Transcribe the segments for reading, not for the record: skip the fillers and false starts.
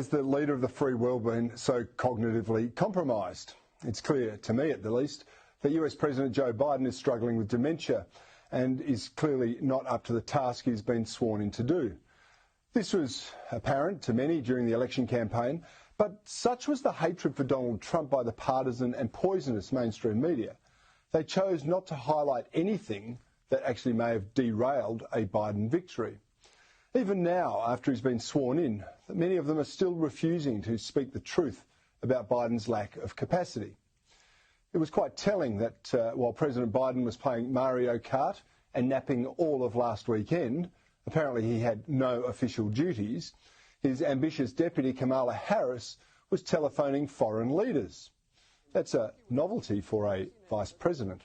Has the leader of the free world been so cognitively compromised? It's clear, to me at the least, that US President Joe Biden is struggling with dementia and is clearly not up to the task he's been sworn in to do. This was apparent to many during the election campaign, but such was the hatred for Donald Trump by the partisan and poisonous mainstream media. They chose not to highlight anything that actually may have derailed a Biden victory. Even now, after he's been sworn in, many of them are still refusing to speak the truth about Biden's lack of capacity. It was quite telling that while President Biden was playing Mario Kart and napping all of last weekend, apparently he had no official duties, his ambitious deputy Kamala Harris was telephoning foreign leaders. That's a novelty for a vice president.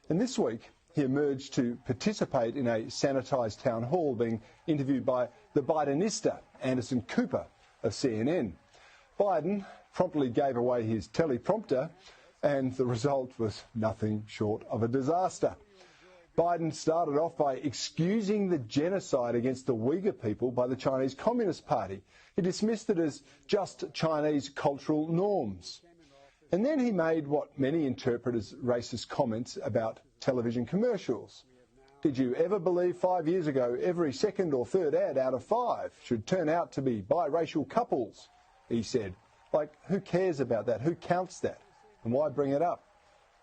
And this week, he emerged to participate in a sanitised town hall being interviewed by the Bidenista, Anderson Cooper of CNN. Biden promptly gave away his teleprompter and the result was nothing short of a disaster. Biden started off by excusing the genocide against the Uyghur people by the Chinese Communist Party. He dismissed it as just Chinese cultural norms. And then he made what many interpret as racist comments about television commercials. Did you ever believe 5 years ago every second or third ad out of 5 should turn out to be biracial couples? He said. Like, who cares about that? Who counts that? And why bring it up?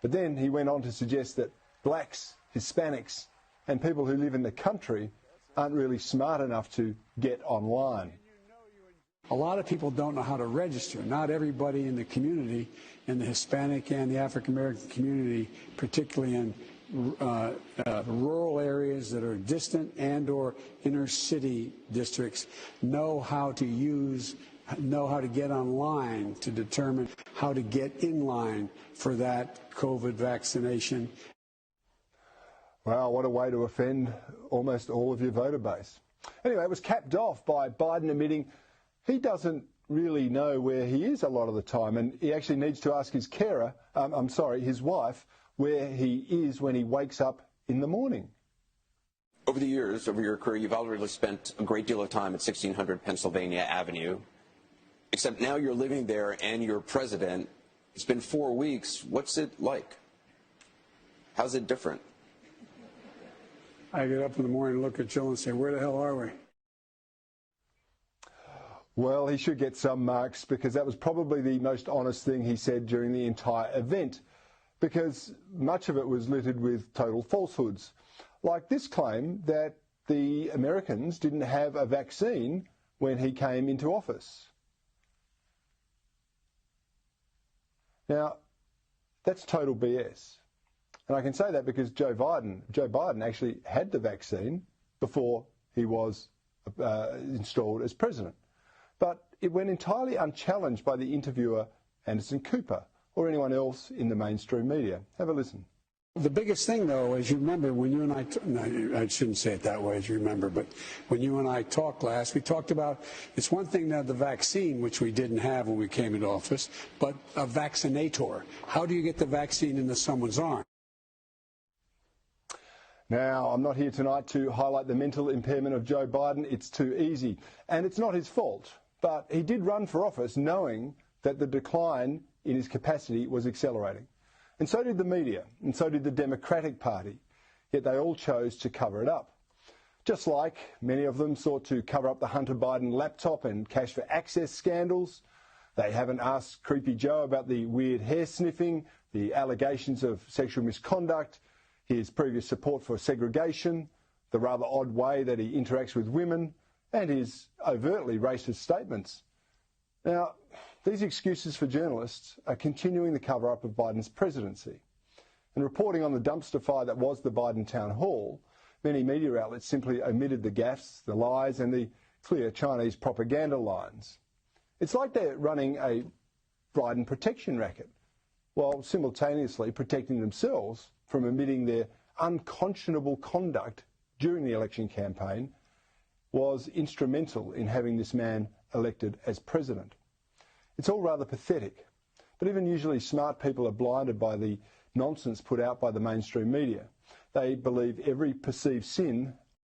But then he went on to suggest that blacks, Hispanics, and people who live in the country aren't really smart enough to get online. A lot of people don't know how to register. Not everybody in the community, in the Hispanic and the African American community, particularly in rural areas that are distant and or inner city districts, know how to get online to determine how to get in line for that COVID vaccination. Wow, what a way to offend almost all of your voter base. Anyway, it was capped off by Biden admitting he doesn't really know where he is a lot of the time, and he actually needs to ask his his wife, where he is when he wakes up in the morning. Over the years, over your career, you've already spent a great deal of time at 1600 Pennsylvania Avenue, except now you're living there and you're president. It's been 4 weeks. What's it like? How's it different? I get up in the morning and look at Jill and say, where the hell are we? Well, he should get some marks because that was probably the most honest thing he said during the entire event, because much of it was littered with total falsehoods, like this claim that the Americans didn't have a vaccine when he came into office. Now, that's total BS. And I can say that because Joe Biden actually had the vaccine before he was installed as president. But it went entirely unchallenged by the interviewer Anderson Cooper or anyone else in the mainstream media. Have a listen. The biggest thing, though, as you remember, when you and I shouldn't say it that way, as you remember, but when you and I talked last, we talked about, it's one thing now the vaccine, which we didn't have when we came into office, but a vaccinator. How do you get the vaccine into someone's arm? Now, I'm not here tonight to highlight the mental impairment of Joe Biden. It's too easy. And it's not his fault. But he did run for office knowing that the decline in his capacity was accelerating. And so did the media, and so did the Democratic Party. Yet they all chose to cover it up. Just like many of them sought to cover up the Hunter Biden laptop and cash for access scandals. They haven't asked Creepy Joe about the weird hair sniffing, the allegations of sexual misconduct, his previous support for segregation, the rather odd way that he interacts with women, and his overtly racist statements. Now, these excuses for journalists are continuing the cover-up of Biden's presidency. And reporting on the dumpster fire that was the Biden town hall, many media outlets simply omitted the gaffes, the lies, and the clear Chinese propaganda lines. It's like they're running a Biden protection racket, while simultaneously protecting themselves from admitting their unconscionable conduct during the election campaign was instrumental in having this man elected as president. It's all rather pathetic, but even usually smart people are blinded by the nonsense put out by the mainstream media. They believe every perceived sin